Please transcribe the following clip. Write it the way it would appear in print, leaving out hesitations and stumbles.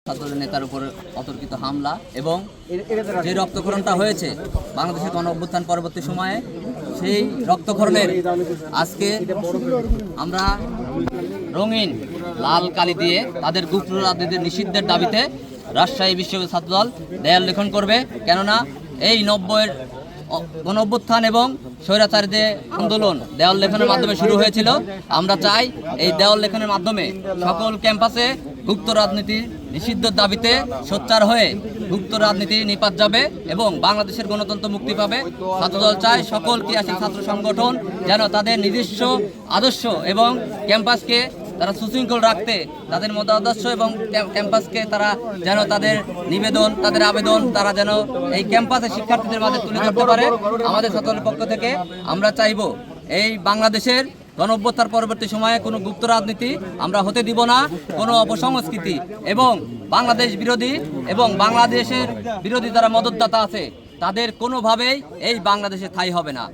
ছাত্র নেতার উপর অতর্কিত হামলা এবং যে রক্তক্ষরণটা হয়েছে বাংলাদেশের গণ অভ্যুত্থান পরবর্তী সময়ে সেই রক্তক্ষরণের আজকে আমরা রঙিন লাল কালি দিয়ে তাদের গুপ্ত রাজনীতির নিষিদ্ধের দাবিতে রাজশাহী বিশ্ববিদ্যালয় ছাত্রদল দেয়াল লিখন করবে। কেননা এই 90-এর গণ অভ্যুত্থান এবং স্বৈরাচারীদের আন্দোলন দেওয়াল লেখনের মাধ্যমে শুরু হয়েছিল। আমরা চাই এই দেওয়াল লেখনের মাধ্যমে সকল ক্যাম্পাসে গুপ্ত রাজনীতি নিষিদ্ধের দাবিতে সোচ্চার হয়ে গুপ্ত রাজনীতি নিপাত যাবে এবং বাংলাদেশের গণতন্ত্র মুক্তি পাবে। ছাত্রদল চায় সকল ক্রিয়াশীল ছাত্র সংগঠন যেন তাদের নিজস্ব আদর্শ এবং ক্যাম্পাসকে তারা সুশৃঙ্খল রাখতে তাদের মতাদর্শ এবং ক্যাম্পাসকে তারা যেন তাদের নিবেদন তাদের আবেদন তারা যেন এই ক্যাম্পাসে শিক্ষার্থীদের মাঝে তুলে ধরতে পারে। আমাদের ছাত্রদলের পক্ষ থেকে আমরা চাইব এই বাংলাদেশের গণঅভ্যুত্থান পরবর্তী সময়ে কোনো গুপ্ত রাজনীতি আমরা হতে দিব না, কোনো অপসংস্কৃতি এবং বাংলাদেশ বিরোধী এবং বাংলাদেশের বিরোধী যারা মদতদাতা আছে তাদের কোনোভাবেই এই বাংলাদেশে ঠাঁই হবে না।